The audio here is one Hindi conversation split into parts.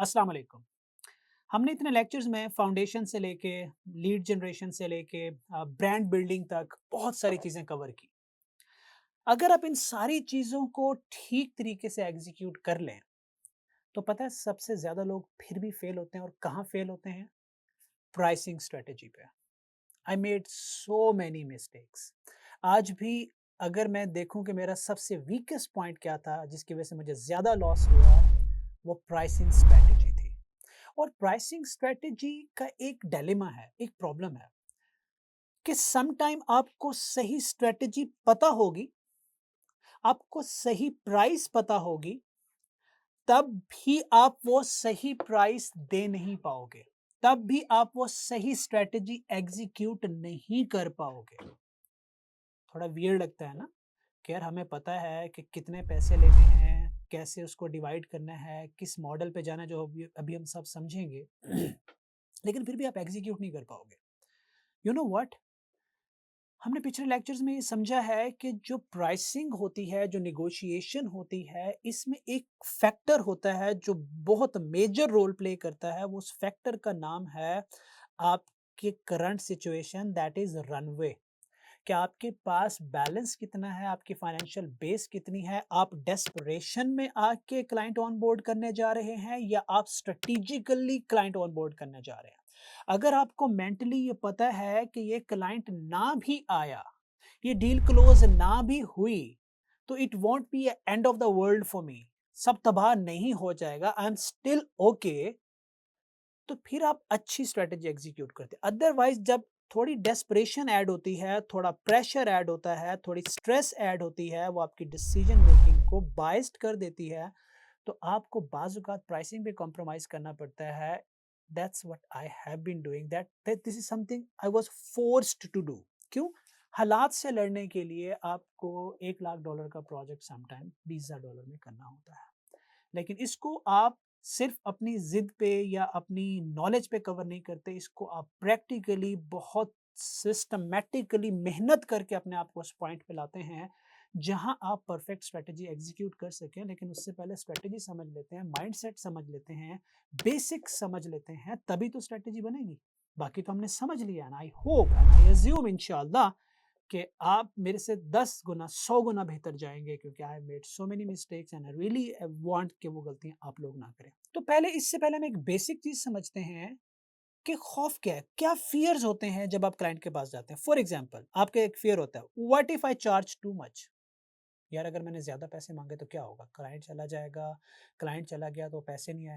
अस्सलाम वालेकुम। हमने इतने लेक्चर्स में फाउंडेशन से लेके लीड जनरेशन से लेके ब्रांड बिल्डिंग तक बहुत सारी चीज़ें कवर की। अगर आप इन सारी चीज़ों को ठीक तरीके से एग्ज़ीक्यूट कर लें, तो पता है सबसे ज़्यादा लोग फिर भी फेल होते हैं और कहाँ फेल होते हैं? प्राइसिंग स्ट्रैटेजी पे। I made so many mistakes. आज भी अगर मैं देखूँ कि मेरा सबसे वीकेस्ट पॉइंट क्या था, जिसकी वज़ह से मुझे ज़्यादा लॉस हुआ, वो प्राइसिंग स्ट्रैटेजी थी। और प्राइसिंग स्ट्रैटेजी का एक डिलेमा है, एक प्रॉब्लम है कि सम टाइम आपको सही स्ट्रैटेजी पता होगी, आपको सही प्राइस पता होगी, तब भी आप वो सही प्राइस दे नहीं पाओगे। तब भी आप वो सही स्ट्रैटेजी एग्ज़ीक्यूट नहीं कर पाओगे। थोड़ा वियर्ड लगता है ना? कि यार हमें पता है कि कितने पैसे लेने हैं, कैसे उसको डिवाइड करना है, किस मॉडल पे जाना है जो अभी अभी हम सब समझेंगे। लेकिन फिर भी आप एग्ज़ीक्यूट नहीं कर पाओगे। You know what? हमने पिछले लेक्चर्स में ये समझा है कि जो प्राइसिंग होती है, जो नेगोशिएशन होती है, इसमें एक फैक्टर होता है जो बहुत मेजर रोल प्ले करता है। वो उस फैक्टर का नाम है आपके current situation that is runway. कि आपके पास बैलेंस कितना है, आपकी फाइनेंशियल बेस कितनी है, आप डेस्परेशन में आके क्लाइंट ऑन बोर्ड करने जा रहे हैं या आप स्ट्रेटेजिकली क्लाइंट ऑन बोर्ड करने जा रहे हैं। अगर आपको मेंटली ये पता है कि ये क्लाइंट ना भी आया, ये डील क्लोज ना भी हुई, तो it won't be end of the world for me, सब तबाह नहीं हो जाएगा, आई एम स्टिल ओके, तो फिर आप अच्छी स्ट्रेटेजी एग्जीक्यूट करते हैं। अदरवाइज जब थोड़ी डेस्परेशन ऐड होती है, थोड़ा प्रेशर ऐड होता है, थोड़ी स्ट्रेस ऐड होती है, वो आपकी डिसीजन मेकिंग को बाइस्ड कर देती है, तो आपको बाज़ औक़ात प्राइसिंग पे कॉम्प्रोमाइज़ करना पड़ता है। That's what I have been doing, that this is something I was forced to do. क्यों? हालात से लड़ने के लिए आपको $1,00,000 का प्रोजेक्ट सम टाइम $20,000 में करना होता है। लेकिन इसको आप सिर्फ अपनी ज़िद पे या अपनी नॉलेज पे कवर नहीं करते, इसको आप प्रैक्टिकली बहुत सिस्टमैटिकली मेहनत करके अपने आप को उस पॉइंट पे लाते हैं, जहाँ आप परफेक्ट स्ट्रैटेजी एग्ज़ीक्यूट कर सकें। लेकिन उससे पहले स्ट्रैटेजी समझ लेते हैं, माइंडसेट समझ लेते हैं, बेसिक्स समझ लेते हैं, तभी तो स्ट्रैटेजी बनेगी। बाकी तो हमने समझ लिया and I hope and I assume इंशाअल्लाह कि आप मेरे से 10 गुना 100 गुना बेहतर जाएँगे, क्योंकि I have made so many mistakes and I really want कि वो गलतियाँ आप लोग ना करें। तो पहले इससे पहले हम एक बेसिक चीज़ समझते हैं कि खौफ क्या है? क्या फ़ियर्स होते हैं जब आप क्लाइंट के पास जाते हैं? फॉर एग्ज़ाम्पल आपका एक फ़ियर होता है, what if I charge too much? यार अगर मैंने ज़्यादा पैसे माँगे तो क्या होगा? क्लाइंट चला जाएगा, क्लाइंट चला गया तो पैसे नहीं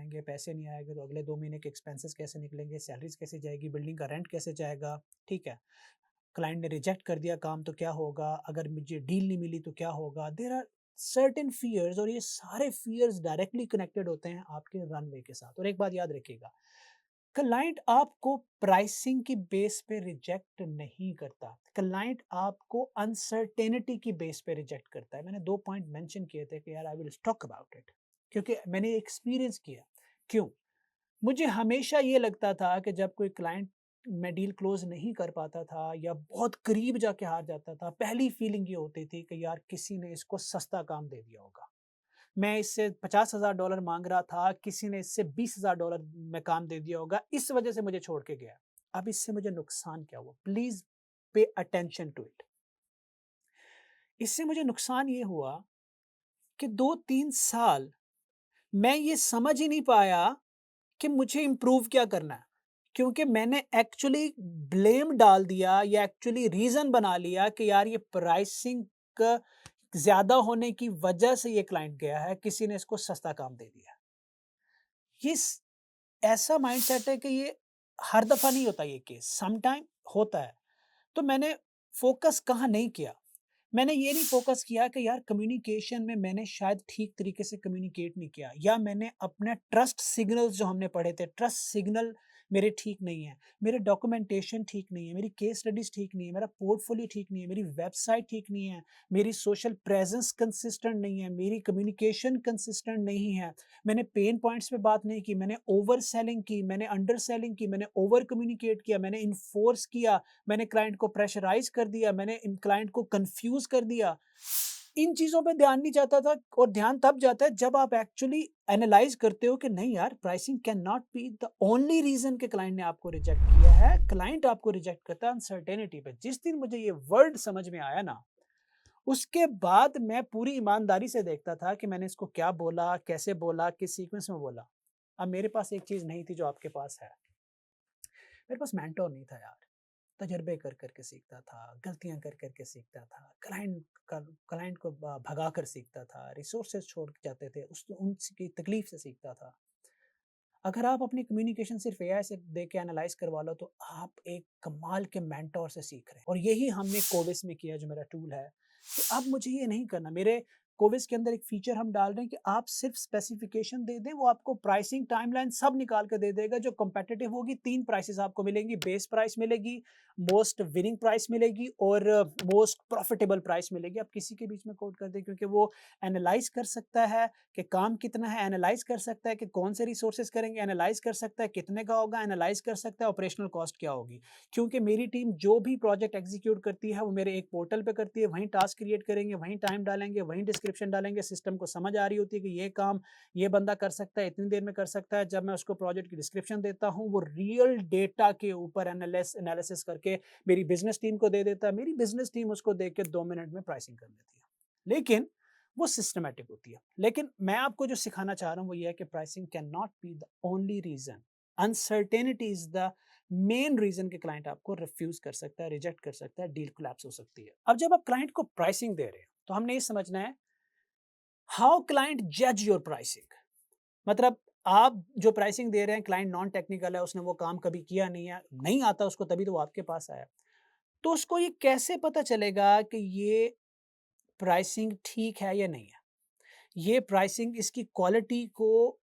आएँगे तो अगले 2 महीने के एक्सपेंसेस कैसे निकलेंगे? सैलरीज़ कैसे जाएगी? बिल्डिंग का रेंट कैसे जाएगा? ठीक है। क्लाइंट ने रिजेक्ट कर दिया काम तो क्या होगा? अगर मुझे डील नहीं मिली तो क्या होगा? देयर आर सर्टेन फियर्स और ये सारे फियर्स डायरेक्टली कनेक्टेड होते हैं आपके रनवे के साथ। और एक बात याद रखिएगा, क्लाइंट आपको प्राइसिंग की बेस पे रिजेक्ट नहीं करता। क्लाइंट आपको अनसर्टेनिटी की बेस पे रिजेक्ट करता है। मैंने 2 पॉइंट मेंशन किए थे कि यार I will talk about it, क्योंकि मैंने एक्सपीरियंस किया। क्यों? मुझे हमेशा ये लगता था कि जब कोई क्लाइंट मैं डील क्लोज़ नहीं कर पाता था या बहुत करीब जाके हार जाता था, पहली फीलिंग ये होती थी कि यार किसी ने इसको सस्ता काम दे दिया होगा। मैं इससे $50,000 माँग रहा था, किसी ने इससे $20,000 में काम दे दिया होगा, इस वजह से मुझे छोड़ के गया। अब इससे मुझे नुकसान क्या हुआ? Please pay attention to it. इससे मुझे नुकसान ये हुआ कि 2-3 साल मैं ये समझ ही नहीं पाया कि मुझे इम्प्रूव क्या करना है। क्योंकि मैंने एक्चुअली ब्लेम डाल दिया या एक्चुअली रीज़न बना लिया कि यार ये प्राइसिंग का ज़्यादा होने की वजह से ये क्लाइंट गया है, किसी ने इसको सस्ता काम दे दिया। ये स ऐसा माइंडसेट है कि ये हर दफ़ा नहीं होता ये केस, सम टाइम होता है। तो मैंने फ़ोकस कहाँ नहीं किया, मैंने ये नहीं फ़ोकस किया कि यार कम्युनिकेशन में मैंने शायद ठीक तरीके से कम्युनिकेट नहीं किया, या मैंने अपने ट्रस्ट सिग्नल्स जो हमने पढ़े थे, ट्रस्ट सिग्नल मेरे ठीक नहीं है, मेरे डॉक्यूमेंटेशन ठीक नहीं है, मेरी केस स्टडीज़ ठीक नहीं है, मेरा पोर्टफोलियो ठीक नहीं है, मेरी वेबसाइट ठीक नहीं है, मेरी सोशल प्रेज़ेंस कंसिस्टेंट नहीं है, मेरी कम्युनिकेशन कंसिस्टेंट नहीं है। मैंने पेन पॉइंट्स पे बात नहीं की, मैंने ओवर सेलिंग की, मैंने अंडर सेलिंग की, मैंने ओवर कम्युनिकेट किया, मैंने इन्फोर्स किया, मैंने क्लाइंट को प्रेशराइज़ कर दिया, मैंने इन क्लाइंट को कन्फ्यूज़ कर दिया। इन चीज़ों पे ध्यान नहीं जाता था और ध्यान तब जाता है जब आप एक्चुअली एनालाइज़ करते हो कि नहीं यार, pricing can not be the only reason कि क्लाइंट ने आपको रिजेक्ट किया है। क्लाइंट आपको रिजेक्ट करता है अनसर्टेनिटी पे। जिस दिन मुझे ये वर्ड समझ में आया ना, उसके बाद मैं पूरी ईमानदारी से देखता था कि मैंने इसको क्या बोला, कैसे बोला, किस सीक्वेंस में बोला। अब मेरे पास एक चीज़ नहीं थी जो आपके पास है। मेरे पास मेंटर नहीं था यार। तजर्बे कर के सीखता था, गलतियाँ कर के सीखता था, क्लाइंट को भगा कर सीखता था, रिसोर्सेज़ छोड़ के जाते थे, उस उनकी तकलीफ से सीखता था। अगर आप अपनी कम्युनिकेशन सिर्फ एआई से दे के एनालाइज़ करवा लो तो आप एक कमाल के मेंटर से सीख रहे हैं। और यही हमने कोविस में किया, जो मेरा टूल है, कि अब मुझे ये नहीं करना। मेरे कोविस के अंदर एक फीचर हम डाल रहे हैं कि आप सिर्फ स्पेसिफिकेशन दे दें, वो आपको प्राइसिंग टाइमलाइन सब निकाल के दे देगा जो कॉम्पिटिटिव होगी। 3 प्राइसेज़ आपको मिलेंगी, बेस प्राइस मिलेगी, मोस्ट विनिंग प्राइस मिलेगी और मोस्ट प्रॉफिटेबल प्राइस मिलेगी। आप किसी के बीच में कोट कर दें, क्योंकि वो एनालाइज़ कर सकता है कि काम कितना है, एनालाइज़ कर सकता है कि कौन से रिसोर्सेज़ करेंगे, एनालाइज़ कर सकता है कितने का होगा, एनालाइज़ कर सकता है ऑपरेशनल कॉस्ट क्या होगी। क्योंकि मेरी टीम जो भी प्रोजेक्ट एग्ज़ीक्यूट करती है, वो मेरे एक पोर्टल पे करती है, वहीं टास्क क्रिएट करेंगे, वहीं टाइम डालेंगे, वहीं डिस्क्रिप्शन डालेंगे, सिस्टम को समझ आ रही होती है कि ये काम ये बंदा कर सकता है, इतनी देर में कर सकता है। जब मैं उसको प्रोजेक्ट की डिस्क्रिप्शन देता हूँ, वो रियल डेटा के ऊपर एनालिसिस करके मेरी बिज़नेस टीम को दे देता है। मेरी बिज़नेस टीम उसको देख के 2 मिनट में प्राइसिंग कर लेती है। लेकिन वो सिस्टमैटिक होती है। लेकिन मैं आपको जो सिखाना चाह रहा हूँ वो ये है कि pricing can not be the only reason. Uncertainty is the main reason कि क्लाइंट आपको रिफ्यूज़ कर सकता है, रिजेक्ट कर सकता है, डील कोलैप्स हो सकती है। अब जब आप क्लाइंट को प्राइसिंग दे रहे हैं, तो हमने ये समझना है हाउ क्लाइंट जज योर प्राइसिंग। मतलब आप जो प्राइसिंग दे रहे हैं, क्लाइंट नॉन टेक्निकल है, उसने वो काम कभी किया नहीं है, नहीं आता उसको, तभी तो वो आपके पास आया। तो उसको ये कैसे पता चलेगा कि ये प्राइसिंग ठीक है या नहीं है? ये प्राइसिंग इसकी क्वालिटी को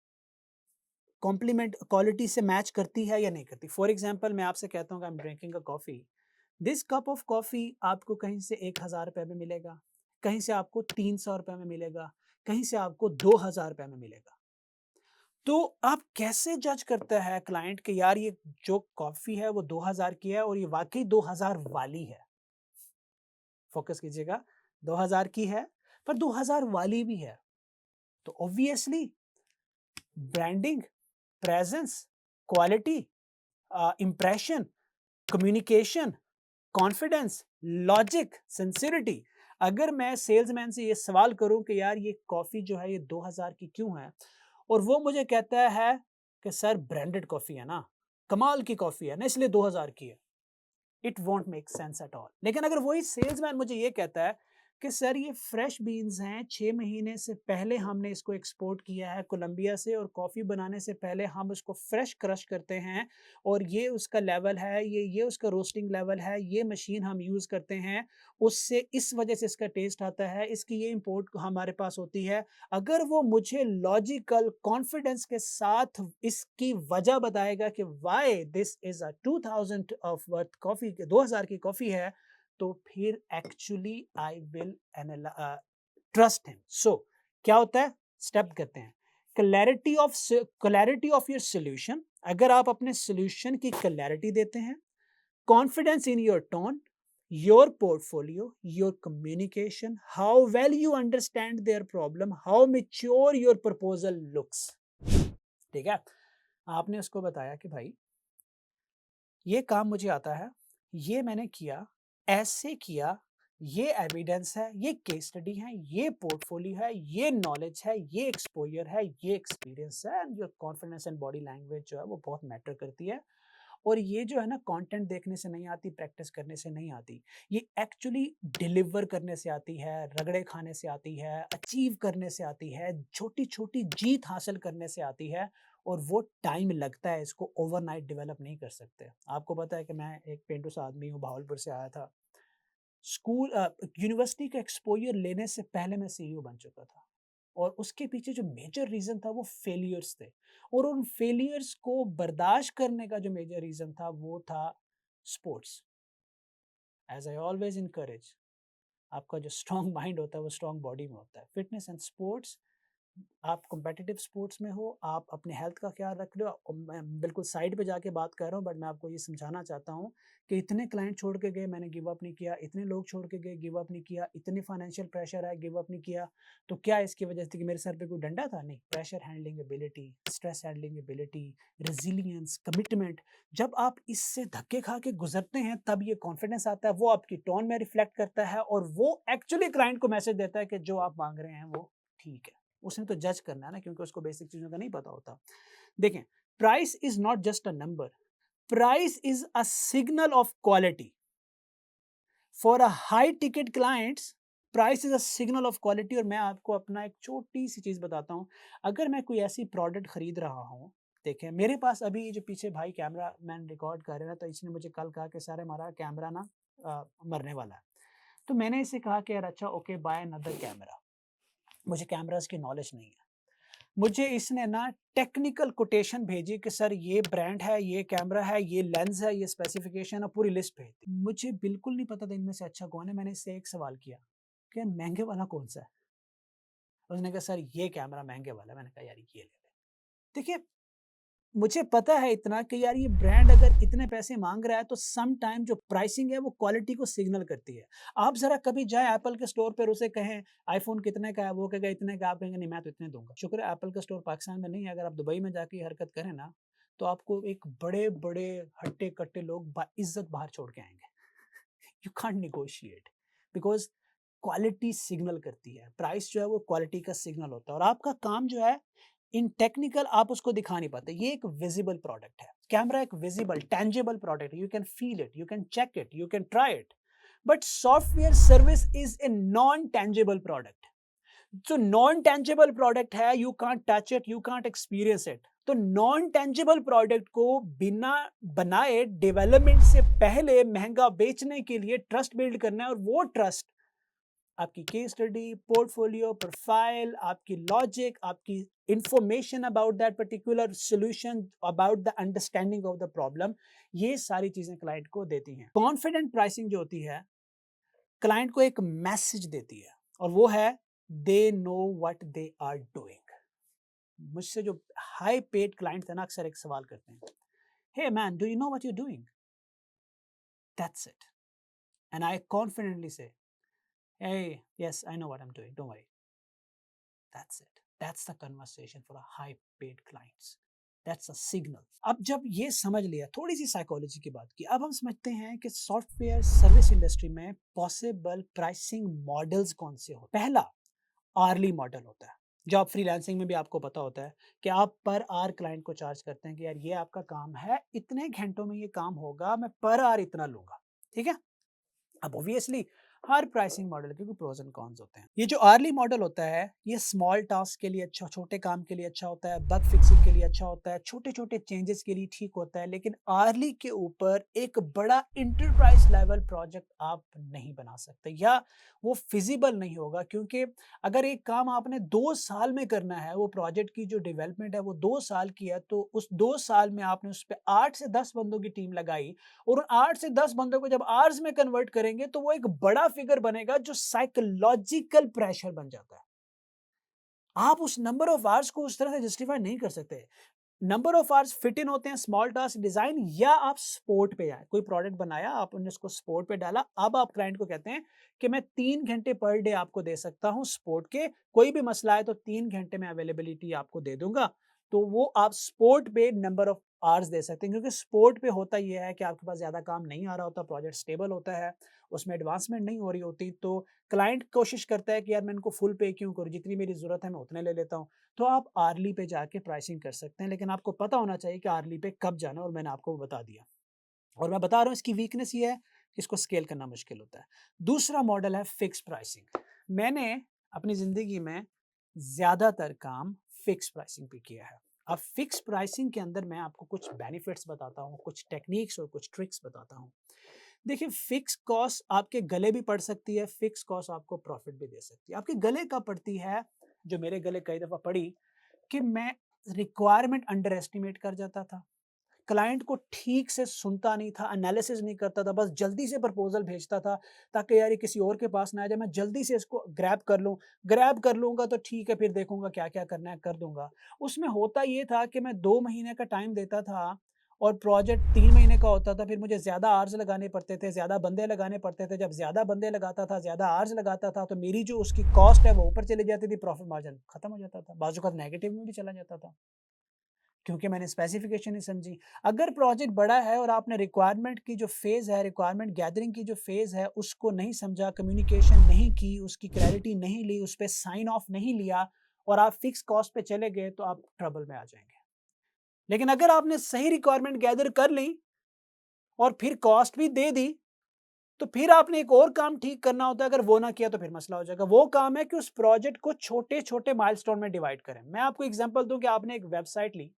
कॉम्प्लीमेंट क्वालिटी से मैच करती है या नहीं करती। फॉर एग्जांपल मैं आपसे कहता हूँ कि I am drinking a coffee, this cup of coffee आपको कहीं से 1000 रुपये में मिलेगा, कहीं से आपको 300 रुपये में मिलेगा, कहीं से आपको 2000 रुपये में मिलेगा। तो आप कैसे जज करते हैं क्लाइंट कि यार ये जो कॉफ़ी है वो 2000 की है और ये वाकई 2000 वाली है। फोकस कीजिएगा, 2000 की है पर 2000 वाली भी है। तो obviously branding, presence, quality, impression, communication, confidence, logic, sincerity. अगर मैं सेल्समैन से ये सवाल करूं कि यार ये कॉफ़ी जो है ये 2000 की क्यों है, और वो मुझे कहता है कि सर ब्रांडेड कॉफ़ी है ना, कमाल की कॉफ़ी है ना, इसलिए 2000 की है, it won't make sense at all. लेकिन अगर वही सेल्समैन मुझे ये कहता है कि सर ये फ्रेश बीन्स हैं, 6 महीने से पहले हमने इसको एक्सपोर्ट किया है कोलंबिया से, और कॉफ़ी बनाने से पहले हम इसको फ्रेश क्रश करते हैं, और ये उसका लेवल है, ये उसका रोस्टिंग लेवल है, ये मशीन हम यूज़ करते हैं, उससे इस वजह से इसका टेस्ट आता है, इसकी ये इंपोर्ट हमारे पास होती है। अगर वो मुझे लॉजिकल कॉन्फिडेंस के साथ इसकी वजह बताएगा कि why this is a 2000 of worth coffee, 2000 की कॉफी है, तो फिर actually I will trust him. So क्या होता है, स्टेप करते हैं। Clarity of your solution. अगर आप अपने सोल्यूशन की क्लैरिटी देते हैं, confidence in your tone, your portfolio, your communication, how well you understand their problem, how mature your proposal looks। ठीक है, आपने उसको बताया कि भाई ये काम मुझे आता है, ये मैंने किया, ऐसे किया, ये एविडेंस है, ये केस स्टडी है, ये पोर्टफोलियो है, ये नॉलेज है, ये एक्सपोजर है, ये एक्सपीरियंस है, and your confidence and body language जो है वो बहुत मैटर करती है। और ये जो है ना, कंटेंट देखने से नहीं आती, प्रैक्टिस करने से नहीं आती, ये एक्चुअली डिलीवर करने से आती है, रगड़े खाने से आती है, अचीव करने से आती है, छोटी छोटी जीत हासिल करने से आती है। और वो टाइम लगता है, इसको ओवरनाइट डेवलप नहीं कर सकते। आपको पता है कि मैं एक पेंडू सा आदमी हूँ, भावलपुर से आया था। स्कूल यूनिवर्सिटी का एक्सपोजर लेने से पहले मैं सीईओ बन चुका था, और उसके पीछे जो मेजर रीज़न था वो फेलियर्स थे, और उन फेलियर्स को बर्दाश्त करने का जो मेजर रीज़न था वो था sports. As I always encourage, आपका जो स्ट्रॉन्ग माइंड होता है वो स्ट्रॉन्ग बॉडी में होता है। फिटनेस एंड स्पोर्ट्स आप कॉम्पिटिटिव स्पोर्ट्स में हो, आप अपने हेल्थ का ख्याल रख रहे हो और मैं बिल्कुल साइड पे जाके बात कर रहा हूँ, बट मैं आपको ये समझाना चाहता हूँ कि इतने क्लाइंट छोड़ के गए, मैंने गिव अप नहीं किया, इतने लोग छोड़ के गए, गिव अप नहीं किया, इतने फाइनेंशियल प्रेशर है, गिव अप नहीं किया। तो क्या इसकी वजह थी कि मेरे सर पे कोई डंडा था? नहीं, pressure handling ability, stress handling ability, resilience, commitment. जब आप इससे धक्के खा के गुज़रते हैं, तब ये कॉन्फिडेंस आता है, वो आपकी टोन में रिफ्लेक्ट करता है और वो एक्चुअली क्लाइंट को मैसेज देता है कि जो आप माँग रहे हैं, वो ठीक है। उसने तो जज करना है ना, क्योंकि उसको बेसिक चीज़ों का नहीं पता होता। देखें, price is not just a number, price is a signal of quality. For a high ticket clients, price is a signal of quality. और मैं आपको अपना एक छोटी-सी चीज़ बताता हूँ। अगर मैं कोई ऐसी प्रोडक्ट खरीद रहा हूँ, देखें मेरे पास अभी जो पीछे भाई कैमरामैन रिकॉर्ड कर रहे हैं ना, तो इसने मुझे कल कहा कि सर हमारा कैमरा ना मरने वाला है। तो मैंने इससे कहा कि यार अच्छा ओके, बाय अनदर कैमरा। मुझे कैमराज़ की नॉलेज नहीं है। मुझे इसने ना टेक्निकल कोटेशन भेजी कि सर ये ब्रांड है, ये कैमरा है, ये लेंस है, ये स्पेसिफिकेशन है, पूरी लिस्ट भेज दी। मुझे बिल्कुल नहीं पता था इनमें से अच्छा कौन है। मैंने इससे एक सवाल किया कि महंगे वाला कौन सा है? उसने कहा सर ये कैमरा महंगे वाला है। मैंने कहा यार ये ले ले। देखिए, मुझे पता है इतना कि यार ये ब्रांड अगर इतने पैसे माँग रहा है, तो सम टाइम जो प्राइसिंग है वो क्वालिटी को सिग्नल करती है। आप ज़रा कभी जाएँ एप्पल के स्टोर पर, उसे कहें आईफ़ोन कितने का है? वो कहेगा इतने का, आप कहेंगे नहीं मैं तो इतने दूँगा। शुक्र है एप्पल का स्टोर पाकिस्तान में नहीं है। अगर आप दुबई में जाके ये हरकत करें ना, तो आपको एक बड़े-बड़े हट्टे-कट्टे लोग बाइज़्ज़त बाहर छोड़ के आएँगे। You can't negotiate because quality signal करती है। प्राइस जो है वो क्वालिटी का सिग्नल होता है और आपका काम जो है इन टेक्निकल आप उसको दिखा नहीं पाते। ये एक विजिबल प्रोडक्ट है। कैमरा एक विजिबल, टैंजिबल प्रोडक्ट है। You can feel it, you can check it, you can try it. But software service is a non tangible product. जो नॉन टैंजिबल प्रोडक्ट है, you can't touch it, you can't experience it. तो नॉन टैंजिबल प्रोडक्ट को बिना बनाए डेवलपमेंट से पहले महंगा बेचने के लिए ट्रस्ट बिल्ड करना है और वो ट्रस्ट आपकी केस स्टडी, पोर्टफोलियो, प्रोफाइल, आपकी लॉजिक, आपकी information about that particular solution, about the understanding of the problem, ये सारी चीजें क्लाइंट को देती हैं। कॉन्फिडेंट प्राइसिंग जो होती है, क्लाइंट को एक मैसेज देती है और वो है they know what they are doing. मुझसे जो हाई पेड क्लाइंट है ना, अक्सर एक सवाल करते हैं, hey man do you know what you doing? That's it. And I confidently say, hey yes I know what I am doing, don't worry. That's it. That's the conversation for a high paid clients. That's a signal. अब जब ये समझ लिया, थोड़ी सी साइकोलॉजी की बात की, अब हम समझते हैं कि सॉफ्टवेयर सर्विस इंडस्ट्री में पॉसिबल प्राइसिंग मॉडल्स कौन से हो। पहला आर्ली मॉडल होता है, जो आप फ्रीलांसिंग में भी आपको पता होता है कि आप पर आवर क्लाइंट को चार्ज करते हैं कि यार ये आपका काम है, इतने घंटों में ये काम होगा, मैं पर आवर इतना लूंगा। ठीक है। अब ऑब्वियसली हर प्राइसिंग मॉडल के प्रोज एंड कॉन्स होते हैं। ये जो अर्ली मॉडल होता है, ये स्मॉल टास्क के लिए अच्छा, छोटे काम के लिए अच्छा होता है, बग फिक्सिंग के लिए अच्छा होता है, छोटे छोटे चेंजेस के लिए ठीक होता है। लेकिन अर्ली के ऊपर एक बड़ा इंटरप्राइज लेवल प्रोजेक्ट आप नहीं बना सकते, या वो फिजिबल नहीं होगा, क्योंकि अगर एक काम आपने 2 साल में करना है, वो प्रोजेक्ट की जो डेवलपमेंट है वो 2 साल की है, तो उस 2 साल में आपने उस पर 8 से 10 बंदों की टीम लगाई और उन 8 से 10 बंदों को जब आवर्स में कन्वर्ट करेंगे, तो वो एक बड़ा फिगर बनेगा जो साइकोलॉजिकल प्रेशर बन जाता है। आप उस नंबर ऑफ आवर्स को उस तरह से जस्टिफाई नहीं कर सकते। Number of hours fit in होते हैं स्मॉल टास्क डिजाइन, या आप स्पोर्ट पे जाए, कोई प्रोडक्ट बनाया आपने उसको स्पोर्ट पे डाला, अब आप क्लाइंट को कहते हैं कि मैं 3 घंटे पर डे आपको दे सकता हूं स्पोर्ट के, कोई भी मसला है तो 3 घंटे में अवेलेबिलिटी आपको दे दूंगा। तो वो आप स्पोर्ट पे नंबर ऑफ आवर्स दे सकते हैं, क्योंकि स्पोर्ट पे होता यह है कि आपके पास ज्यादा काम नहीं आ रहा होता, प्रोजेक्ट स्टेबल होता है, उसमें एडवांसमेंट नहीं हो रही होती, तो क्लाइंट कोशिश करता है कि यार मैं इनको फुल पे क्यों करूं, जितनी मेरी जरूरत है मैं उतने ले लेता हूं। तो आप आर्ली पे जाके प्राइसिंग कर सकते हैं, लेकिन आपको पता होना चाहिए कि आर्ली पे कब जाना है, और मैंने आपको बता दिया। और मैं बता रहा हूँ इसकी वीकनेस ये है कि इसको स्केल करना मुश्किल होता है। दूसरा मॉडल है फिक्स प्राइसिंग। मैंने अपनी ज़िंदगी में ज़्यादातर काम फिक्स प्राइसिंग पे किया है। अब फिक्स प्राइसिंग के अंदर मैं आपको कुछ बेनिफिट्स बताता हूँ, कुछ टेक्निक्स और कुछ ट्रिक्स बताता हूँ। देखिए, फिक्स कॉस्ट आपके गले भी पड़ सकती है, फिक्स कॉस्ट आपको प्रॉफिट भी दे सकती है। आपके गले कब पड़ती है? जो मेरे गले कई दफ़ा पड़ी कि मैं रिक्वायरमेंट अंडर एस्टिमेट कर जाता था। क्लाइंट को ठीक से सुनता नहीं था, एनालिसिस नहीं करता था, बस जल्दी से प्रपोज़ल भेजता था ताकि यार ये किसी और के पास ना आ जाए, मैं जल्दी से इसको ग्रैब कर लूँ। ग्रैब कर लूँगा तो ठीक है, फिर देखूँगा क्या-क्या करना है कर दूँगा। उसमें होता ये था कि मैं 2 महीने का टाइम देता था और प्रोजेक्ट 3 महीने का होता था, फिर मुझे ज़्यादा आवर्स लगाने पड़ते थे, ज़्यादा बंदे लगाने पड़ते थे। जब ज़्यादा बंदे लगाता था, ज़्यादा आवर्स लगाता था, तो मेरी जो उसकी कॉस्ट है वो ऊपर चली जाती थी, प्रॉफ़िट मार्जिन खत्म हो जाता था। बाज़ औक़ात नेगेटिव में भी चला जाता था, क्योंकि मैंने स्पेसिफ़िकेशन नहीं समझी। अगर प्रोजेक्ट बड़ा है और आपने रिक्वायरमेंट की जो फ़ेज़ है, रिक्वायरमेंट गैदरिंग की जो फ़ेज़ है, उसको नहीं समझा, कम्युनिकेशन नहीं की, उसकी क्लैरिटी नहीं ली, उस पे साइन ऑफ नहीं लिया और आप फ़िक्स कॉस्ट पे चले गए, तो आप ट्रबल में आ जाएँगे। लेकिन अगर आपने सही रिक्वायरमेंट गैदर कर ली और फिर कॉस्ट भी दे दी, तो फिर आपने एक और काम ठीक करना होता है, अगर वो ना किया तो फिर मसला हो जाएगा। वो काम है कि उस प्रोजेक्ट को छोटे-छोटे माइलस्टोन में डिवाइड करें। मैं आपको एग्ज़ाम्पल दूँ कि आपने एक वेबसाइट ली,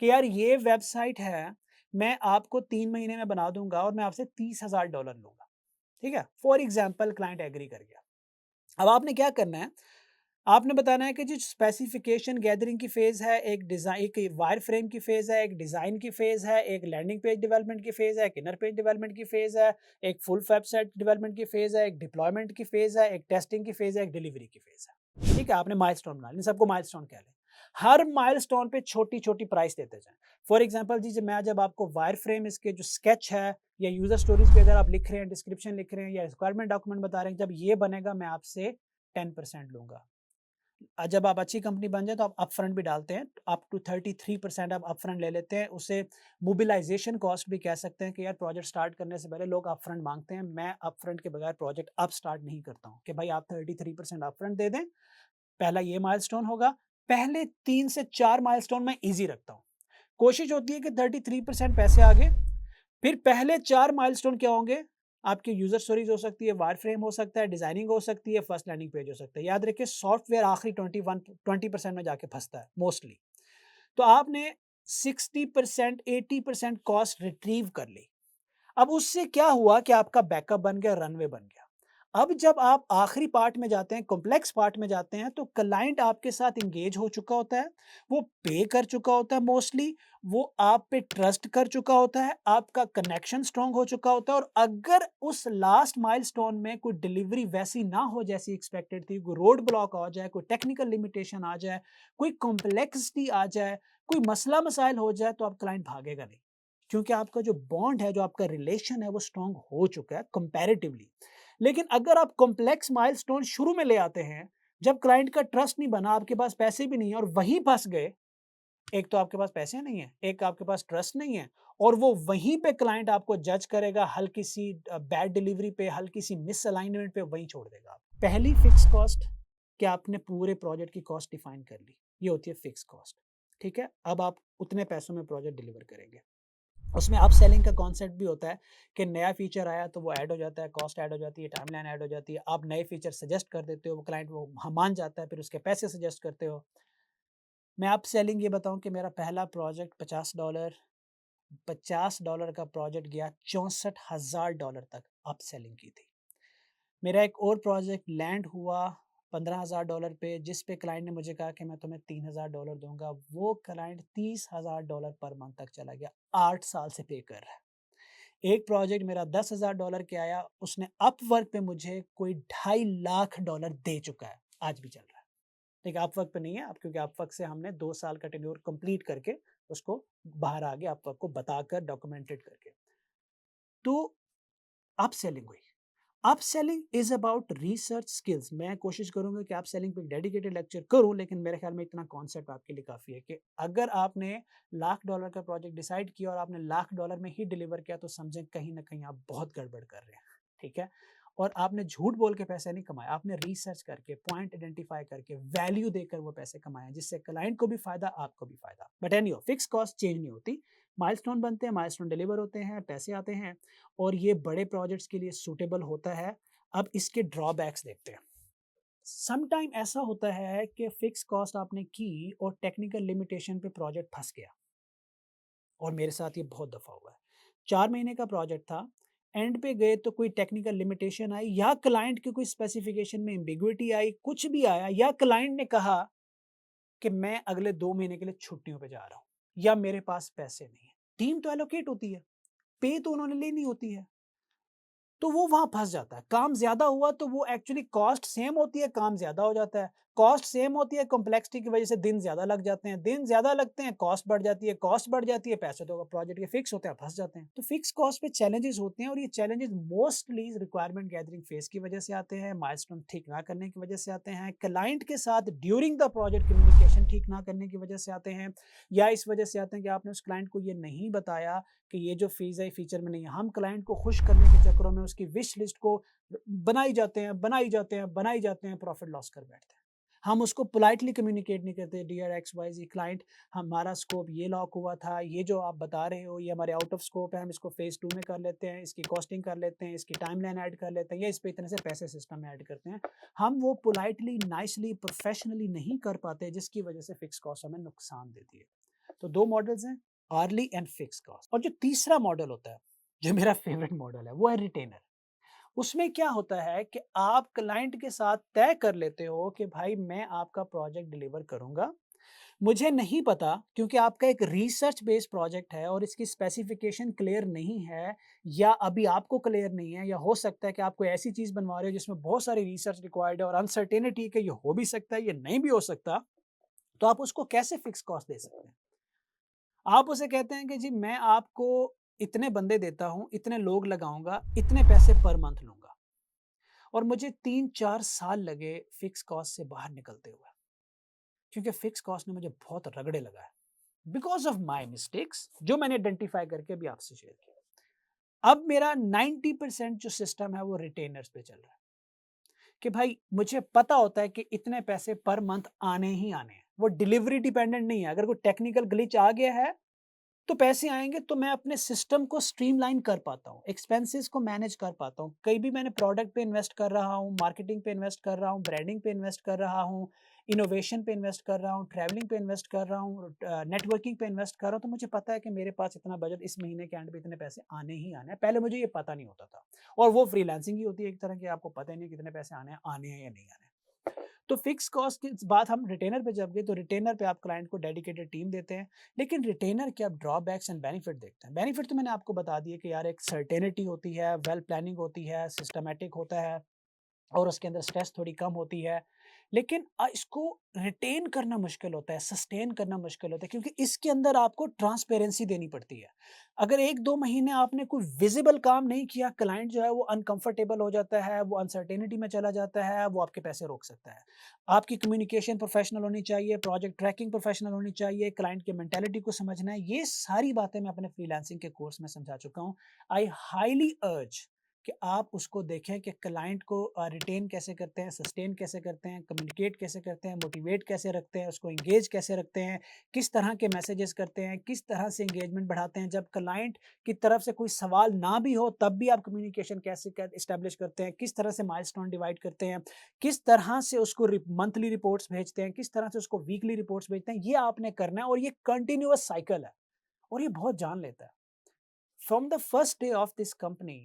कि यार ये वेबसाइट है, मैं आपको 3 महीने में बना दूँगा और मैं आपसे $30,000 लूँगा, ठीक है? फॉर एग्ज़ाम्पल क्लाइंट एग्री कर गया। अब आपने क्या करना है, आपने बताना है कि जो स्पेसिफिकेशन गैदरिंग की फ़ेज़ है, एक वायर फ्रेम की फ़ेज़ है, एक डिज़ाइन की फ़ेज़ है, एक लैंडिंग पेज डेवलपमेंट की फ़ेज़ है, एक इनर पेज डेवलपमेंट की फ़ेज़ है, एक फुल वेबसाइट डेवलपमेंट की फ़ेज़ है, एक डिप्लॉयमेंट की फ़ेज़ है, एक टेस्टिंग की फ़ेज़ है, एक डिलीवरी की फ़ेज़ है। ठीक है? आपने माइलस्टोन बना लिए, इन सबको माइलस्टोन कह लें। हर माइलस्टोन पे छोटी-छोटी प्राइस देते जाएँ। फॉर एग्ज़ाम्पल जी, मैं जब आपको वायर फ्रेम इसके जो स्केच है या यूज़र स्टोरीज़ पे अगर आप लिख रहे हैं, डिस्क्रिप्शन लिख रहे हैं या रिक्वायरमेंट डॉक्यूमेंट बता रहे हैं, जब ये बनेगा मैं आपसे 10% लूँगा। जब आप अच्छी कंपनी बन जाए तो आप अपफ्रंट भी डालते हैं, अप टू 33% आप अपफ्रंट ले लेते हैं। उसे मोबिलाइज़ेशन कॉस्ट भी कह सकते हैं कि यार प्रोजेक्ट स्टार्ट करने से पहले लोग अपफ्रंट माँगते हैं। मैं अपफ्रंट के बगैर प्रोजेक्ट अब स्टार्ट नहीं करता हूँ कि भाई आप 33% अपफ्रंट दे दें, पहला ये माइलस्टोन होगा। पहले 3 से 4 माइलस्टोन मैं ईज़ी रखता हूँ। कोशिश होती है कि 33% पैसे आ गए, फिर पहले 4 माइलस्टोन क्या होंगे? आपकी यूज़र स्टोरीज़ हो सकती है, वायरफ्रेम हो सकता है, डिज़ाइनिंग हो सकती है, फर्स्ट लैंडिंग पेज हो सकता है। याद रखिए सॉफ्टवेयर आखिरी 20% में जाके फँसता है मोस्टली। तो आपने 60% 80% कॉस्ट रिट्रीव कर ली। अब उससे क्या हुआ कि आपका बैकअप बन गया, रनवे बन गया। अब जब आप आखिरी पार्ट में जाते हैं, कॉम्प्लेक्स पार्ट में जाते हैं, तो क्लाइंट आपके साथ एंगेज हो चुका होता है, वो पे कर चुका होता है मोस्टली, वो आप पे ट्रस्ट कर चुका होता है, आपका कनेक्शन स्ट्रॉन्ग हो चुका होता है और अगर उस लास्ट माइलस्टोन में कोई डिलीवरी वैसी ना हो जैसी एक्सपेक्टेड थी, कोई रोड ब्लॉक आ जाए, कोई टेक्निकल लिमिटेशन आ जाए, कोई कॉम्प्लेक्सिटी आ जाए, कोई मसला-मसाइल हो जाए, तो अब क्लाइंट भागेगा नहीं। क्योंकि आपका जो बॉन्ड है, जो आपका रिलेशन है, वो स्ट्रॉन्ग हो चुका है कंपैरेटिवली। लेकिन अगर आप कॉम्प्लेक्स माइलस्टोन शुरू में ले आते हैं, जब क्लाइंट का ट्रस्ट नहीं बना, आपके पास पैसे भी नहीं है और वहीं फँस गए, एक तो आपके पास पैसे नहीं है, एक आपके पास ट्रस्ट नहीं है और वो वहीं पे क्लाइंट आपको जज करेगा हल्की सी बैड डिलीवरी पे, हल्की सी मिसअलाइनमेंट पे वहीं छोड़ देगा। पहली फिक्स कॉस्ट कि आपने पूरे प्रोजेक्ट की कॉस्ट डिफाइन कर ली, ये होती है फिक्स कॉस्ट। ठीक है? अब आप उतने पैसों में प्रोजेक्ट डिलीवर करेंगे। उसमें अपसेलिंग का कॉन्सेप्ट भी होता है कि नया फीचर आया तो वो ऐड हो जाता है, कॉस्ट ऐड हो जाती है, टाइमलाइन ऐड हो जाती है। आप नए फीचर सजेस्ट कर देते हो, वो क्लाइंट वो मान जाता है, फिर उसके पैसे सजेस्ट करते हो। मैं अपसेलिंग ये बताऊँ कि मेरा पहला प्रोजेक्ट $50 $50 का प्रोजेक्ट गया $64,000 तक अपसेलिंग की थी। मेरा एक और प्रोजेक्ट लैंड हुआ $15,000 पे, जिस पे क्लाइंट ने मुझे कहा कि मैं तुम्हें $3,000 दूँगा। वो क्लाइंट $30,000 पर मंथ तक चला गया, 8 साल से पे कर रहा है। एक प्रोजेक्ट मेरा $10,000 के आया, उसने अपवर्क पे मुझे कोई $2.5 लाख दे चुका है, आज भी चल रहा है। देखिए अपवर्क पे नहीं है अब, क्योंकि अपवर्क से हमने 2 साल का टेन्योर कंप्लीट करके उसको बाहर आ गया, अपवर्क को बताकर डॉक्यूमेंटेड करके। तो अपसेलिंग हुई। Upselling is about research skills. मैं कोशिश करूँगा कि अपसेलिंग पे एक डेडिकेटेड लेक्चर करूँ, लेकिन मेरे ख्याल में इतना कॉन्सेप्ट आपके लिए काफ़ी है कि अगर आपने $1,00,000 का प्रोजेक्ट डिसाइड किया और आपने $1,00,000 में ही डिलीवर किया, तो समझें कहीं न कहीं आप बहुत गड़बड़ कर रहे हैं, ठीक है? और आपने झूठ बोल के पैसे नहीं कमाए, आपने रिसर्च करके, पॉइंट आइडेंटिफाई करके, वैल्यू देकर वो पैसे कमाए हैं, जिससे क्लाइंट को भी फ़ायदा, आपको भी फ़ायदा। But anyway fix cost change नहीं होती, माइलस्टोन बनते हैं, माइलस्टोन डिलीवर होते हैं, पैसे आते हैं और ये बड़े प्रोजेक्ट्स के लिए सूटेबल होता है। अब इसके ड्रॉबैक्स देखते हैं। सम टाइम ऐसा होता है कि फिक्स कॉस्ट आपने की और टेक्निकल लिमिटेशन पे प्रोजेक्ट फँस गया और मेरे साथ ये बहुत दफ़ा हुआ है। 4 महीने का प्रोजेक्ट था, एंड पे गए तो कोई टेक्निकल लिमिटेशन आई या क्लाइंट की कोई स्पेसिफिकेशन में एम्बिग्विटी आई, कुछ भी आया या क्लाइंट ने कहा कि मैं अगले 2 महीने के लिए छुट्टियों पे जा रहा हूँ या मेरे पास पैसे नहीं हैं। टीम तो एलोकेट होती है, पे तो उन्होंने लेनी होती है। तो वो वहाँ फँस जाता है। काम ज़्यादा हुआ तो वो एक्चुअली कॉस्ट सेम होती है, काम ज़्यादा हो जाता है। कॉस्ट सेम होती है, कॉम्प्लेक्सिटी की वज़ह से दिन ज़्यादा लग जाते हैं। दिन ज़्यादा लगते हैं, कॉस्ट बढ़ जाती है। कॉस्ट बढ़ जाती है, पैसे तो प्रोजेक्ट के फिक्स होते हैं, फँस जाते हैं। तो फिक्स कॉस्ट पे चैलेंजेज़ होते हैं और ये challenges mostly requirement gathering phase की वज़ह से आते हैं, माइलस्टोन ठीक ना करने की वज़ह से आते हैं, क्लाइंट के साथ ड्यूरिंग द प्रोजेक्ट कम्युनिकेशन ठीक ना करने की वज़ह से आते हैं, या इस वज़ह से आते हैं कि आपने उस क्लाइंट को ये नहीं बताया कि ये जो फ़ीस है, फीचर में नहीं है। हम क्लाइंट को खुश करने के चक्करों में उसकी विश लिस्ट को बनाई जाते हैं, बनाई जाते हैं, बनाई जाते हैं, प्रॉफिट लॉस कर बैठते हैं। हम उसको पोलाइटली कम्युनिकेट नहीं करते, dear X Y Z client, हमारा स्कोप ये लॉक हुआ था, ये जो आप बता रहे हो ये हमारे आउट ऑफ स्कोप है, हम इसको फेज़ 2 में कर लेते हैं, इसकी कॉस्टिंग कर लेते हैं, इसकी टाइमलाइन ऐड कर लेते हैं या इस पे इतने से पैसे सिस्टम में ऐड करते हैं। हम वो पोलाइटली, नाइसली, प्रोफेशनली नहीं कर पाते, जिसकी वजह से फिक्स कॉस्ट हमें नुकसान देती है। तो 2 मॉडल्स हैं, अर्ली एंड फिक्स कॉस्ट। और जो तीसरा मॉडल होता है, जो मेरा फेवरेट मॉडल है, वो है रिटेनर। उसमें क्या होता है कि आप क्लाइंट के साथ तय कर लेते हो कि भाई मैं आपका प्रोजेक्ट डिलीवर करूंगा। मुझे नहीं पता क्योंकि आपका एक रिसर्च बेस्ड प्रोजेक्ट है और इसकी स्पेसिफिकेशन क्लियर नहीं है, या अभी आपको क्लियर नहीं है, या हो सकता है कि आप कोई ऐसी चीज बनवा रहे हो जिसमें बहुत सारी रिसर्च रिक्वायर्ड है और अनसर्टेनिटी कि ये हो भी सकता है, ये नहीं भी हो सकता। तो आप उसको कैसे फिक्स कॉस्ट दे सकते हैं? आप उसे कहते हैं कि जी मैं आपको इतने बंदे देता हूं, इतने लोग लगाऊंगा, इतने पैसे पर मंथ लूंगा, और मुझे 3-4 साल लगे फिक्स कॉस्ट से बाहर निकलते हुए, क्योंकि फिक्स कॉस्ट ने मुझे बहुत रगड़े लगा है बिकॉज ऑफ माई मिस्टेक्स, जो मैंने आइडेंटिफाई करके भी आपसे शेयर किया। अब मेरा 90% जो सिस्टम है वो रिटेनर्स पे चल रहा है कि भाई मुझे पता होता है कि इतने पैसे पर मंथ आने ही आने हैं, वो डिलीवरी डिपेंडेंट नहीं है। अगर कोई टेक्निकल ग्लिच आ गया है तो पैसे आएँगे, तो मैं अपने सिस्टम को स्ट्रीमलाइन कर पाता हूँ, एक्सपेंसेस को मैनेज कर पाता हूँ। कहीं भी मैंने प्रोडक्ट पे इन्वेस्ट कर रहा हूँ, मार्केटिंग पे इन्वेस्ट कर रहा हूँ, ब्रांडिंग पे इन्वेस्ट कर रहा हूँ, इनोवेशन पे इन्वेस्ट कर रहा हूँ, ट्रैवलिंग पे इन्वेस्ट कर रहा हूँ, नेटवर्किंग पे इन्वेस्ट कर रहा हूँ, तो मुझे पता है कि मेरे पास इतना बजट इस महीने के एंड पे इतने पैसे आने ही आने हैं। पहले मुझे ये पता नहीं होता था, और वो फ्रीलांसिंग ही होती है एक तरह की, आपको पता ही नहीं कितने पैसे आने हैं या नहीं आने हैं। तो फिक्स कॉस्ट की बात हम रिटेनर पे जब गए, तो रिटेनर पे आप क्लाइंट को डेडिकेटेड टीम देते हैं, लेकिन रिटेनर के आप ड्रॉबैक्स एंड बेनिफिट देखते हैं। बेनिफिट तो मैंने आपको बता दिए कि यार एक सर्टेनिटी होती है, वेल प्लानिंग होती है, सिस्टमैटिक होता है और उसके अंदर स्ट्रेस थोड़ी कम होती है। लेकिन इसको रिटेन करना मुश्किल होता है, सस्टेन करना मुश्किल होता है, क्योंकि इसके अंदर आपको ट्रांसपेरेंसी देनी पड़ती है। अगर 1-2 महीने आपने कोई विज़िबल काम नहीं किया, क्लाइंट जो है वो अनकंफर्टेबल हो जाता है, वो अनसर्टेनिटी में चला जाता है, वो आपके पैसे रोक सकता है। आपकी कम्युनिकेशन प्रोफेशनल होनी चाहिए, प्रोजेक्ट ट्रैकिंग प्रोफेशनल होनी चाहिए, क्लाइंट की मेंटालिटी को समझना है। ये सारी बातें मैं अपने फ्रीलांसिंग के कोर्स में समझा चुका हूँ। आई हाइली अर्ज कि आप उसको देखें कि क्लाइंट को रिटेन कैसे करते हैं, सस्टेन कैसे करते हैं, कम्युनिकेट कैसे करते हैं, मोटिवेट कैसे रखते हैं, उसको एंगेज कैसे रखते हैं, किस तरह के मैसेजेस करते हैं, किस तरह से एंगेजमेंट बढ़ाते हैं। जब क्लाइंट की तरफ से कोई सवाल ना भी हो तब भी आप कम्युनिकेशन कैसे इस्टेब्लिश करते हैं, किस तरह से माइलस्टोन डिवाइड करते हैं, किस तरह से उसको मंथली रिपोर्ट्स भेजते हैं, किस तरह से उसको वीकली रिपोर्ट्स भेजते हैं, ये आपने करना है। और ये कंटिन्यूअस साइकिल है और ये बहुत जान लेता है। From the first day of this company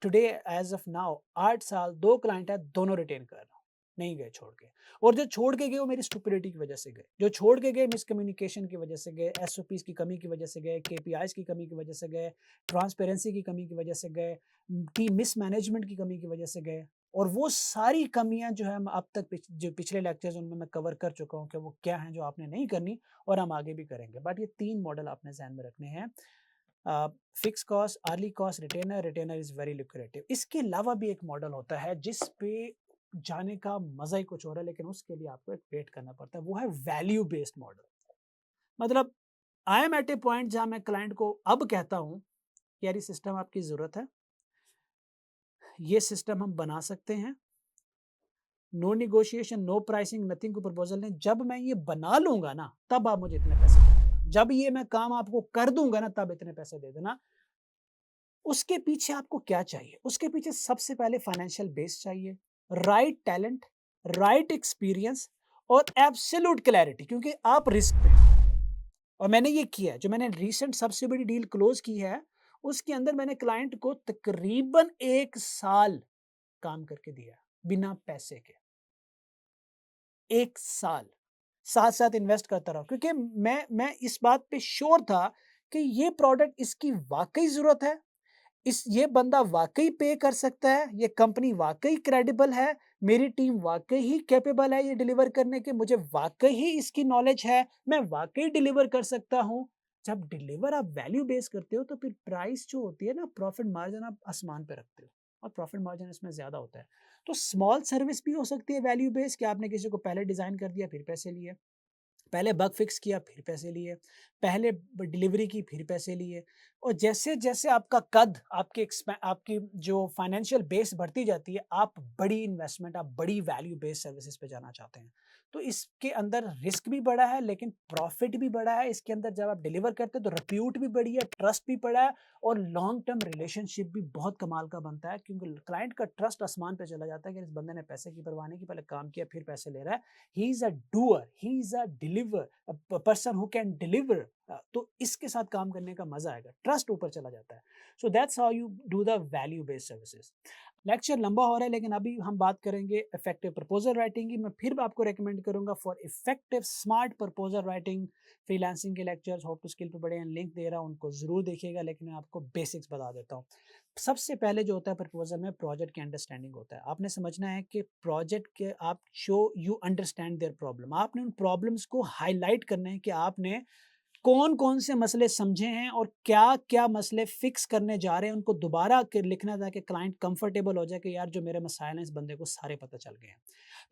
today as of now 8 साल 2 क्लाइंट है, दोनों रिटेन कर रहा हूँ, नहीं गए छोड़ के। और जो छोड़ के गए वो मेरी स्टुपिडिटी की वजह से गए, जो छोड़ के गए मिसकम्युनिकेशन की वजह से गए, एसओपीज की कमी की वजह से गए, केपीआईज की कमी की वजह से गए, ट्रांसपेरेंसी की कमी की वजह से गए, टीम मिसमैनेजमेंट की कमी की वजह से गए। और वो सारी कमियां जो है हम अब तक जो पिछले लेक्चर्स उनमें मैं कवर कर चुका हूँ कि वो क्या हैं जो आपने नहीं करनी, और हम आगे भी करेंगे। बट ये 3 मॉडल आपने ध्यान में रखने हैं, fix cost, early cost, retainer. Retainer is very lucrative. इसके अलावा भी एक मॉडल होता है जिस पे जाने का मजा ही कुछ और है, लेकिन उसके लिए आपको एक वेट करना पड़ता है, वो है वैल्यू बेस्ड मॉडल। मतलब I am at a point जहां मैं क्लाइंट को अब कहता हूं यार ये सिस्टम आपकी जरूरत है, ये सिस्टम हम बना सकते हैं, no negotiation, no pricing, nothing को प्रपोजल नहीं। जब मैं ये बना लूंगा ना तब आप मुझे इतने पैसे दे देना, जब ये मैं काम आपको कर दूंगा ना तब इतने पैसे दे देना। उसके पीछे आपको क्या चाहिए? उसके पीछे सबसे पहले फाइनेंशियल बेस चाहिए, राइट टैलेंट, राइट एक्सपीरियंस और एब्सोल्यूट क्लैरिटी, क्योंकि आप रिस्क पे हैं। और मैंने ये किया है, जो मैंने रिसेंट सबसे बड़ी डील क्लोज की है, उसके अंदर मैंने क्लाइंट को तकरीबन 1 साल काम करके दिया, बिना पैसे के। 1 साल, साथ-साथ इन्वेस्ट करता रहा, क्योंकि मैं इस बात पे श्योर था कि ये प्रोडक्ट इसकी वाक़ई ज़रूरत है, ये बंदा वाक़ई पे कर सकता है, ये कंपनी वाक़ई क्रेडिबल है, मेरी टीम वाक़ई ही कैपेबल है ये डिलीवर करने के, मुझे वाक़ई ही इसकी नॉलेज है, मैं वाक़ई डिलीवर कर सकता हूँ। जब डिलीवर आप वैल्यू बेस करते हो तो फिर प्राइस जो होती है ना, प्रॉफिट मार्जिन आप आसमान पे रखते हो और प्रॉफिट मार्जिन इसमें ज़्यादा होता है। तो स्मॉल सर्विस भी हो सकती है वैल्यू बेस, कि आपने किसी को पहले डिज़ाइन कर दिया फिर पैसे लिए। पहले बग फिक्स किया फिर पैसे लिए, पहले डिलीवरी की फिर पैसे लिए, और जैसे-जैसे आपका कद, आपकी जो फाइनेंशियल बेस बढ़ती जाती है, आप बड़ी इन्वेस्टमेंट, आप बड़ी वैल्यू बेस्ड सर्विसेज पे जाना चाहते हैं। तो इसके अंदर रिस्क भी बड़ा है लेकिन प्रॉफिट भी बड़ा है। इसके अंदर जब आप डिलीवर करते हैं तो रिप्यूट भी बढ़ी है, ट्रस्ट भी बढ़ा है, और लॉन्ग टर्म रिलेशनशिप भी बहुत कमाल का बनता है, क्योंकि क्लाइंट का ट्रस्ट आसमान पे चला जाता है कि इस बंदे ने पैसे की परवाह नहीं की, पहले काम किया फिर पैसे ले रहा है। He is a doer, he is a deliver, person who can deliver. तो इसके साथ काम करने का मजा आएगा, ट्रस्ट ऊपर चला जाता है। So that's how you do the value based services. Lecture लंबा हो रहा है लेकिन अभी हम बात करेंगे इफेक्टिव प्रपोजल राइटिंग की। मैं फिर आपको रेकमेंड करूंगा for effective smart proposal writing. Freelancing के लेक्चर्स हाउ टू स्किल पे बड़े हैं, लिंक दे रहा हूँ, उनको जरूर देखिएगा, लेकिन मैं आपको बेसिक्स बता देता हूँ। सबसे पहले जो होता है प्रपोजल में, प्रोजेक्ट की अंडरस्टैंडिंग होता है। आपने समझना है कि प्रोजेक्ट के आप show you understand their problem, आपने उन प्रॉब्लम्स को हाईलाइट करना है कि आपने कौन-कौन से मसले समझे हैं और क्या-क्या मसले फिक्स करने जा रहे हैं, उनको दोबारा के लिखना था कि क्लाइंट कंफर्टेबल हो जाए कि यार जो मेरे मसाइल हैं इस बंदे को सारे पता चल गए हैं।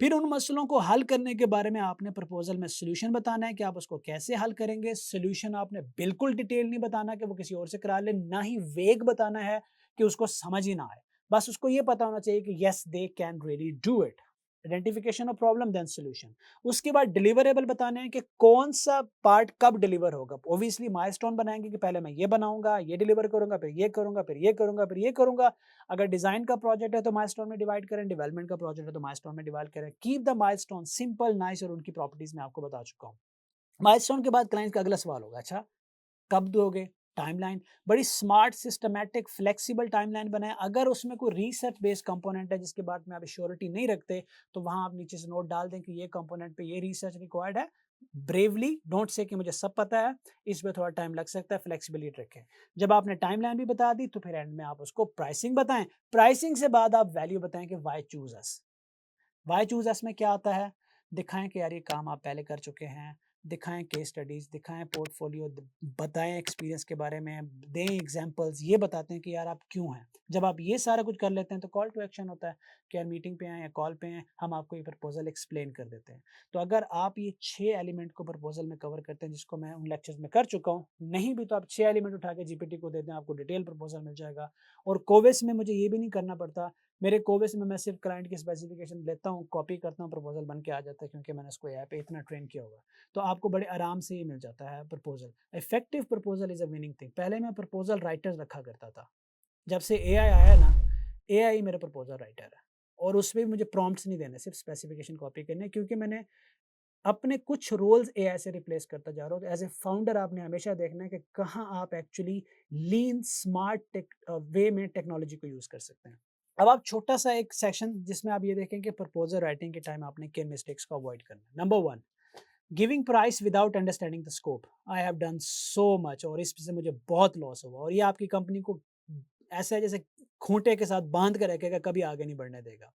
फिर उन मसलों को हल करने के बारे में आपने प्रपोजल में सॉल्यूशन बताना है कि आप उसको कैसे हल करेंगे। सॉल्यूशन आपने बिल्कुल डिटेल नहीं बताना कि वो किसी और से करा ले, ना ही वेग बताना है कि उसको समझ ही ना आए। बस उसको ये पता होना चाहिए कि yes they can really do it. Identification of problem then solution. उसके बाद डिलीवरेबल बताने हैं कि कौन सा पार्ट कब डिलीवर होगा। ऑब्वियसली माइलस्टोन बनाएंगे कि पहले मैं ये बनाऊंगा, ये डिलीवर करूंगा, फिर ये करूंगा, फिर ये करूंगा, फिर ये करूंगा। अगर डिजाइन का प्रोजेक्ट है तो माइलस्टोन में डिवाइड करें, डेवलपमेंट का प्रोजेक्ट है तो माइलस्टोन में डिवाइड करें। Keep the milestone simple, nice, और उनकी प्रॉपर्टीज में आपको बता चुका हूँ। माइलस्टोन के बाद क्लाइंट का अगला सवाल होगा, अच्छा कब दोगे? टाइमलाइन, बड़ी स्मार्ट, सिस्टमैटिक, फ्लेक्सिबल टाइमलाइन बनाएं। अगर उसमें कोई रिसर्च बेस्ड कंपोनेंट है जिसके बाद में आप श्योरिटी नहीं रखते, तो वहां आप नीचे से नोट डाल दें कि ये कंपोनेंट पे ये रिसर्च रिक्वायर्ड है। ब्रेवली डोंट से कि मुझे सब पता है, इसमें थोड़ा टाइम लग सकता है, फ्लेक्सिबिलिटी रखें। जब आपने टाइमलाइन भी बता दी तो फिर एंड में आप उसको प्राइसिंग बताएं। प्राइसिंग से बाद आप वैल्यू बताएं कि वाई चूज अस। वाई चूज अस में क्या आता है? दिखाएं कि यार ये काम आप पहले कर चुके हैं, दिखाएं केस स्टडीज, दिखाएं पोर्टफोलियो, बताएं एक्सपीरियंस के बारे में, दें एग्जांपल्स, ये बताते हैं कि यार आप क्यों हैं। जब आप ये सारा कुछ कर लेते हैं तो कॉल टू एक्शन होता है कि यार मीटिंग पे आए या कॉल पे आए, हम आपको ये प्रपोजल एक्सप्लेन कर देते हैं। तो अगर आप ये 6 एलिमेंट को प्रपोजल में कवर करते हैं, जिसको मैं उन लेक्चर्स में कर चुका हूँ, नहीं भी तो आप 6 एलिमेंट उठा के जीपीटी को दे दें, आपको डिटेल प्रपोजल मिल जाएगा। और कोविस में मुझे ये भी नहीं करना पड़ता, मेरे कोविस में मैं सिर्फ क्लाइंट की स्पेसिफिकेशन लेता हूँ, कॉपी करता हूँ, प्रपोजल बन के आ जाता है, क्योंकि मैंने उसको ऐप पे इतना ट्रेन किया हुआ है। तो आपको बड़े आराम से ये मिल जाता है proposal. Effective proposal is a winning thing. पहले मैं प्रपोजल राइटर रखा करता था, जब से एआई आया ना, एआई मेरा प्रपोजल राइटर है, और उसमें मुझे प्रॉम्प्ट्स नहीं देने, सिर्फ स्पेसिफिकेशन कॉपी करने, क्योंकि मैंने अपने कुछ रोल्स एआई से रिप्लेस करता जा रहा हूँ। तो एज ए फाउंडर आपने हमेशा देखना है कि कहाँ आप एक्चुअली लीन स्मार्ट वे में टेक्नोलॉजी को यूज कर सकते हैं। अब आप छोटा सा एक सेक्शन जिसमें आप ये देखें कि प्रपोजल राइटिंग के टाइम आपने किन मिस्टेक्स को अवॉइड करना है। Number 1, giving price without understanding the scope. I have done so much, और इससे मुझे बहुत लॉस हुआ, और ये आपकी कंपनी को ऐसा है जैसे खूंटे के साथ बांध कर रखेगा, कभी आगे नहीं बढ़ने देगा।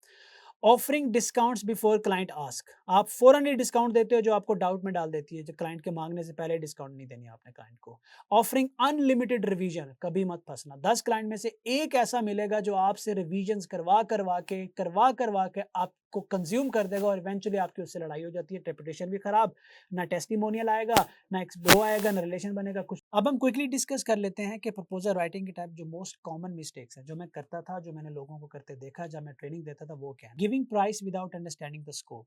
Offering discounts before client ask. आप फौरन ही डिस्काउंट देते हो जो आपको डाउट में डाल देती है, जो क्लाइंट के मांगने से पहले डिस्काउंट नहीं देनी आपने क्लाइंट को। ऑफरिंग अनलिमिटेड रिवीजन, कभी मत फंसना। 10 क्लाइंट में से एक ऐसा मिलेगा जो आपसे रिवीजन करवा के आपको कंज्यूम कर देगा, और इवेंचुअली आपकी उससे लड़ाई हो जाती है, रेपुटेशन भी खराब, ना टेस्टिमोनियल आएगा, ना वो आएगा, ना रिलेशन बनेगा कुछ। अब हम क्विकली डिस्कस कर लेते हैं कि प्रपोजल राइटिंग के टाइप जो मोस्ट कॉमन मिस्टेक्स हैं, जो मैं करता था, जो मैंने लोगों को करते देखा, जब मैं ट्रेनिंग देता था, वो क्या है। Giving price without understanding the scope.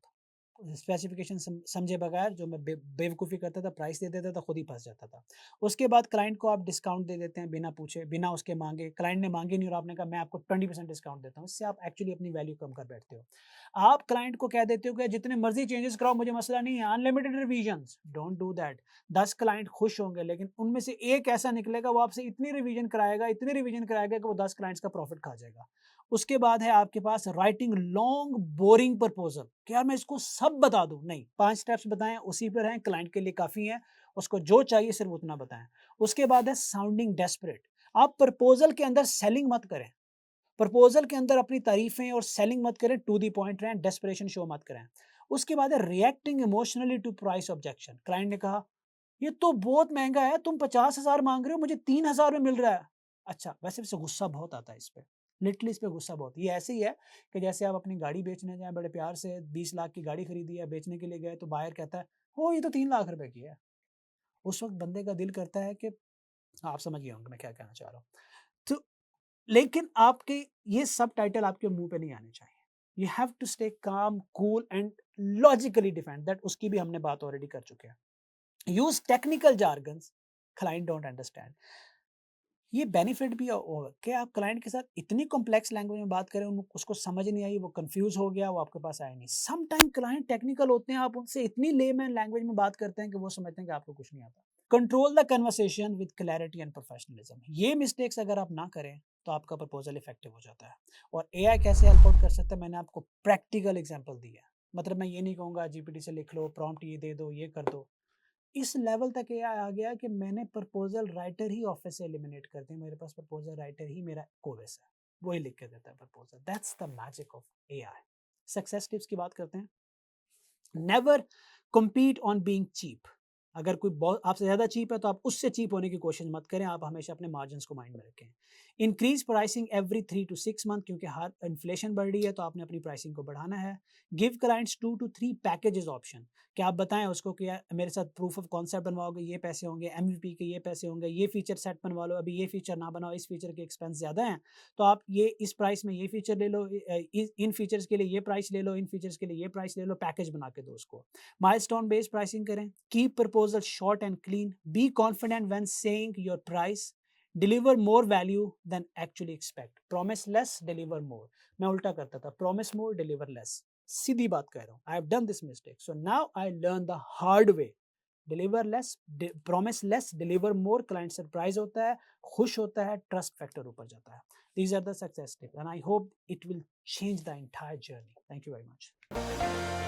Specification समझे बगैर जो मैं बेवकूफ़ी करता था, प्राइस दे देता था, खुद ही फंस जाता था। उसके बाद क्लाइंट को आप डिस्काउंट दे देते हैं बिना पूछे, बिना उसके मांगे। क्लाइंट ने मांगी नहीं और आपने कहा मैं आपको 20% डिस्काउंट देता हूँ, इससे आप एक्चुअली अपनी वैल्यू कम कर बैठते हो। आप क्लाइंट को कह देते हो कि जितने मर्जी चेंजेस कराओ, मुझे मसला नहीं है, unlimited revisions. Don't do that. 10 client खुश होंगे, लेकिन उनमें से एक ऐसा निकलेगा, वो आपसे इतनी रिवीजन कराएगा कि वो 10 क्लाइंट्स का प्रॉफिट खा जाएगा। उसके बाद है आपके पास राइटिंग लॉन्ग बोरिंग प्रपोजल, कि यार मैं इसको सब बता दूं। नहीं, 5 स्टेप्स बताएं, उसी पर हैं, क्लाइंट के लिए काफी है। उसको जो चाहिए सिर्फ उतना बताएं। उसके बाद है साउंडिंग डेस्परेट। आप प्रपोजल के अंदर सेलिंग मत करें, प्रपोजल के अंदर अपनी तारीफें और सेलिंग मत करें, टू द पॉइंट रहें, डेस्परेशन शो मत करें। उसके बाद है reacting emotionally to price objection. Client ने कहा ये तो बहुत महंगा है, तुम 50,000 मांग रहे हो, मुझे 3,000 में मिल रहा है। अच्छा, वैसे वैसे गुस्सा बहुत आता है इस पे, लिटरली इस पे गुस्सा बहुत। ये ऐसे ही है कि जैसे आप अपनी गाड़ी बेचने जाए, बड़े प्यार से 20 लाख की गाड़ी खरीदी है, बेचने के लिए गए तो बायर कहता है हो ये तो 3 लाख रुपए की है। उस वक्त बंदे का दिल करता है कि आप समझ गए होंगे मैं क्या कहना चाह रहा हूँ। तो लेकिन आपके ये सब टाइटल आपके मुंह पे नहीं आने चाहिए। You have to stay calm, cool and logically defend that. उसकी भी हमने बात ऑलरेडी कर चुके हैं। Use technical jargons, client don't understand. ये बेनिफिट भी होगा कि आप क्लाइंट के साथ इतनी कॉम्प्लेक्स लैंग्वेज में बात करें, उसको समझ नहीं आई, वो कंफ्यूज हो गया, वो आपके पास आया नहीं। सम टाइम क्लाइंट टेक्निकल होते हैं, आप उनसे इतनी लेमैन लैंग्वेज में बात करते हैं कि वो समझते हैं कि आपको कुछ नहीं आता। Control the conversation with clarity and professionalism. ये मिस्टेक्स अगर आप ना करें तो आपका प्रपोजल इफेक्टिव हो जाता है। और एआई कैसे हेल्प आउट कर सकता है, मैंने आपको प्रैक्टिकल एग्जांपल दिया। मतलब मैं ये नहीं कहूँगा जीपीटी से लिख लो, प्रॉम्प्ट ये दे दो, ये कर दो। इस लेवल तक एआई आ गया कि मैंने प्रपोजल राइटर ही ऑफिस से एलिमिनेट कर दिया। मेरे पास प्रपोजल राइटर ही मेरा कोवेस है, वही लिख के देता है proposal. That's the magic of AI. Success tips की बात करते हैं। Never compete on being cheap. अगर कोई बहुत आपसे ज़्यादा चीप है तो आप उससे चीप होने की कोशिश मत करें, आप हमेशा अपने मार्जिन को माइंड में रखें। Increase pricing every 3 to 6 month, क्योंकि हर इन्फ्लेशन बढ़ रही है तो आपने अपनी प्राइसिंग को बढ़ाना है। Give clients 2 to 3 packages option, कि आप बताएं उसको कि यार मेरे साथ प्रूफ ऑफ कॉन्सेप्ट बनवाओगे, ये पैसे होंगे, एमवीपी के ये पैसे होंगे, ये फीचर सेट बनवा लो, अभी ये फीचर ना बनाओ, इस फीचर के एक्सपेंस ज़्यादा हैं तो आप ये इस प्राइस में ये फीचर ले लो, इन फीचर्स के लिए ये प्राइस ले लो, इन फीचर्स के लिए ये प्राइस ले लो, पैकेज बना के दो उसको। माइलस्टोन बेस्ड प्राइसिंग करें। Keep proposal short and clean. Be confident when saying your price. Deliver more value than actually expect. Promise less, deliver more. मैं उल्टा करता था, प्रॉमिस मोर, डिलीवर लेस। सीधी बात कह रहा हूं, I have done this mistake, so now I learn the hard way. Deliver less, promise less, deliver more. Client surprise होता है, खुश होता है, ट्रस्ट फैक्टर ऊपर जाता है। These are the success tips and I hope it will change the entire journey. Thank you very much.